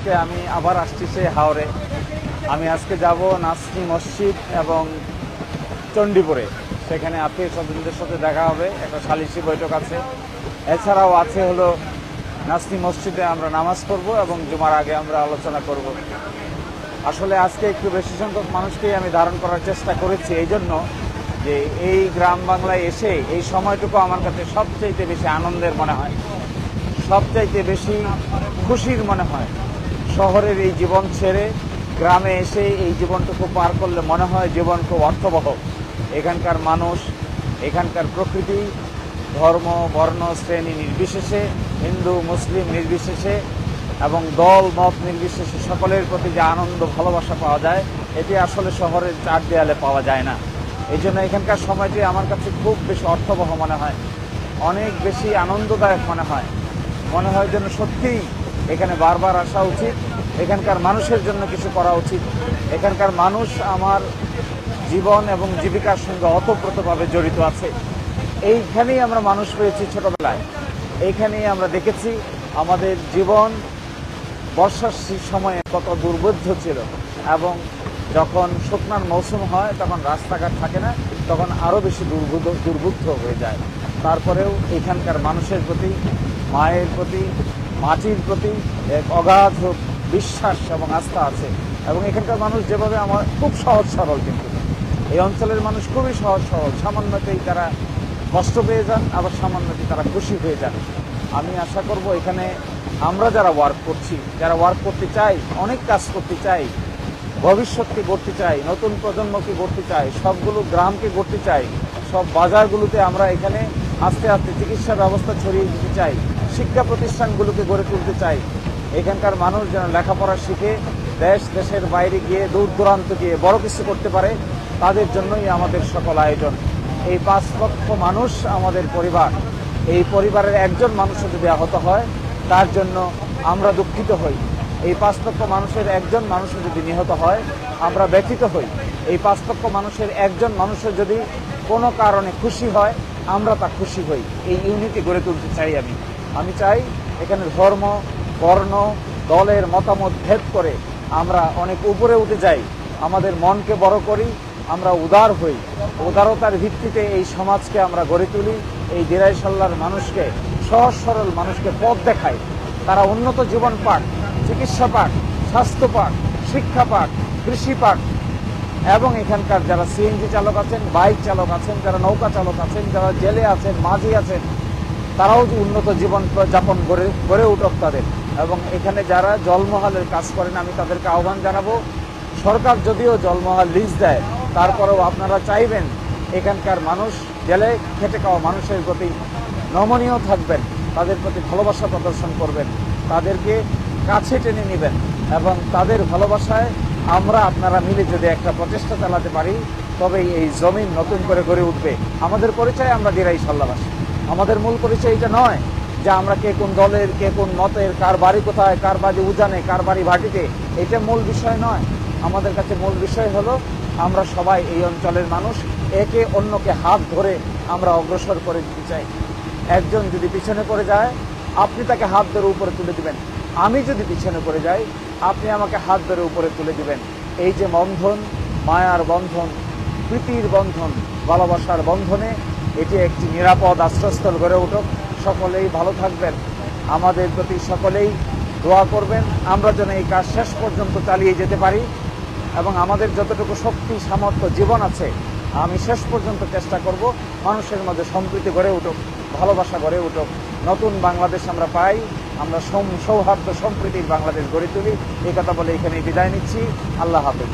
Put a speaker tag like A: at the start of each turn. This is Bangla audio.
A: আজকে আমি আবার আসছি সেই হাওরে। আমি আজকে যাব নাসনি মসজিদ এবং চণ্ডীপুরে, সেখানে আত্মীয় স্বজনদের সাথে দেখা হবে, একটা সালিশি বৈঠক আছে। এছাড়াও আছে হলো নাসনি মসজিদে আমরা নামাজ পড়ব এবং জুমার আগে আমরা আলোচনা করব। আসলে আজকে একটু বেশি সংখ্যক মানুষকেই আমি ধারণ করার চেষ্টা করেছি, এই জন্য যে এই গ্রাম বাংলায় এসে এই সময়টুকু আমার কাছে সবচাইতে বেশি আনন্দের মনে হয়, সবচাইতে বেশি খুশির মনে হয়। শহরের এই জীবন ছেড়ে গ্রামে এসে এই জীবনটুকু পার করলে মনে হয় জীবন খুব অর্থবহ। এখানকার মানুষ, এখানকার প্রকৃতি, ধর্ম বর্ণ শ্রেণী নির্বিশেষে, হিন্দু মুসলিম নির্বিশেষে এবং দল মত নির্বিশেষে সকলের প্রতি যে আনন্দ ভালোবাসা পাওয়া যায়, এটি আসলে শহরের চার দেয়ালে পাওয়া যায় না। এই জন্য এখানকার সময়টি আমার কাছে খুব বেশি অর্থবহ মনে হয়, অনেক বেশি আনন্দদায়ক মনে হয়। মনে হয় যেন সত্যিই এখানে বারবার আসা উচিত, এখানকার মানুষের জন্য কিছু করা উচিত। এখানকার মানুষ আমার জীবন এবং জীবিকার সঙ্গে ওতপ্রোতভাবে জড়িত আছে। এইখানেই আমরা মানুষ পেয়েছি ছোটবেলায়, এইখানেই আমরা দেখেছি আমাদের জীবন বর্ষার সময়ে কত দুর্বোধ্য ছিল, এবং যখন শুকনার মৌসুম হয় তখন রাস্তাঘাট থাকে না, তখন আরও বেশি দুর্বুদ্ধ হয়ে যায়। তারপরেও এখানকার মানুষের প্রতি, মায়ের প্রতি, মাটির প্রতি এক অগাধ বিশ্বাস এবং আস্থা আছে। এবং এখানকার মানুষ যেভাবে আমার খুব সহজ সরল, কিন্তু এই অঞ্চলের মানুষ খুবই সহজ সরল, সামান্যতেই তারা কষ্ট পেয়ে যান, আবার সামান্যতেই তারা খুশি হয়ে যান। আমি আশা করব এখানে আমরা যারা ওয়ার্ক করছি, যারা ওয়ার্ক করতে চাই, অনেক কাজ করতে চাই, ভবিষ্যৎকে গড়তে চাই, নতুন প্রজন্মকে গড়তে চাই, সবগুলো গ্রামকে গড়তে চাই, সব বাজারগুলোতে আমরা এখানে আস্তে আস্তে চিকিৎসা ব্যবস্থা ছড়িয়ে দিতে চাই, শিক্ষা প্রতিষ্ঠানগুলোকে গড়ে তুলতে চাই। এখানকার মানুষ যেন লেখাপড়া শিখে দেশের বাইরে গিয়ে দূর দূরান্ত গিয়ে বড় কিছু করতে পারে, তাদের জন্যই আমাদের সকল আয়োজন। এই 5 লক্ষ মানুষ আমাদের পরিবার, এই পরিবারের একজন মানুষও যদি আহত হয় তার জন্য আমরা দুঃখিত হই। এই 5 লক্ষ মানুষের একজন মানুষও যদি নিহত হয় আমরা ব্যথিত হই। এই 5 লক্ষ মানুষের একজন মানুষও যদি কোনো কারণে খুশি হয় আমরা তা খুশি হই। এই ইউনিটি গড়ে তুলতে চাই আমি চাই এখানে ধর্ম বর্ণ দলের মতামত ভেদ করে আমরা অনেক উপরে উঠে যাই, আমাদের মনকে বড় করি, আমরা উদার হই, উদারতার ভিত্তিতে এই সমাজকে আমরা গড়ে তুলি। এই দিরাইশাল্লার মানুষকে, সহজ সরল মানুষকে পথ দেখাই, তারা উন্নত জীবন পাক, চিকিৎসা পাক, স্বাস্থ্য পাক, শিক্ষা পাক, কৃষি পাক, এবং এখানকার যারা সিএনজি চালক আছেন, বাইক চালক আছেন, যারা নৌকা চালক আছেন, যারা জেলে আছেন, মাঝি আছেন, তারাও যে উন্নত জীবন যাপন গড়ে উঠুক তাদের। এবং এখানে যারা জলমহালের কাজ করেন আমি তাদেরকে আহ্বান জানাবো, সরকার যদিও জলমহাল লিজ দেয়, তারপরেও আপনারা চাইবেন এখানকার মানুষ, জেলে খেটে খাওয়া মানুষের প্রতি নমনীয় থাকবেন, তাদের প্রতি ভালোবাসা প্রদর্শন করবেন, তাদেরকে কাছে টেনে নেবেন, এবং তাদের ভালোবাসায় আমরা আপনারা মিলে যদি একটা প্রচেষ্টা চালাতে পারি তবেই এই জমিন নতুন করে গড়ে উঠবে। আমাদের পরিচয় আমরা দিরাইশাল্লাবাসী, আমাদের মূল পরিচয় এটা নয় যে আমরা কে কোন দলের, কে কোন মতের, কার বাড়ি কোথায়, কার বাড়ি উজানে, কার বাড়ি ভাটিতে, এটা মূল বিষয় নয়। আমাদের কাছে মূল বিষয় হলো আমরা সবাই এই অঞ্চলের মানুষ, একে অন্যকে হাত ধরে আমরা অগ্রসর করে দিতে চাই। একজন যদি পিছনে পড়ে যায় আপনি তাকে হাত ধরে উপরে তুলে দিবেন, আমি যদি পিছনে পড়ে যাই আপনি আমাকে হাত ধরে উপরে তুলে দিবেন। এই যে বন্ধন, মায়ার বন্ধন, প্রীতির বন্ধন, ভালোবাসার বন্ধনে এটি একটি নিরাপদ আশ্রয়স্থল গড়ে উঠুক। সকলেই ভালো থাকবেন, আমাদের প্রতি সকলেই দোয়া করবেন, আমরা যেন এই কাজ শেষ পর্যন্ত চালিয়ে যেতে পারি, এবং আমাদের যতটুকু শক্তি সামর্থ্য জীবন আছে আমি শেষ পর্যন্ত চেষ্টা করব মানুষের মধ্যে সম্প্রীতি গড়ে উঠুক, ভালোবাসা গড়ে উঠুক, নতুন বাংলাদেশ আমরা পাই, আমরা সৌহার্দ্য সম্প্রীতির বাংলাদেশ গড়ে তুলি। এই কথা বলে এখানেই বিদায় নিচ্ছি। আল্লাহ হাফেজ।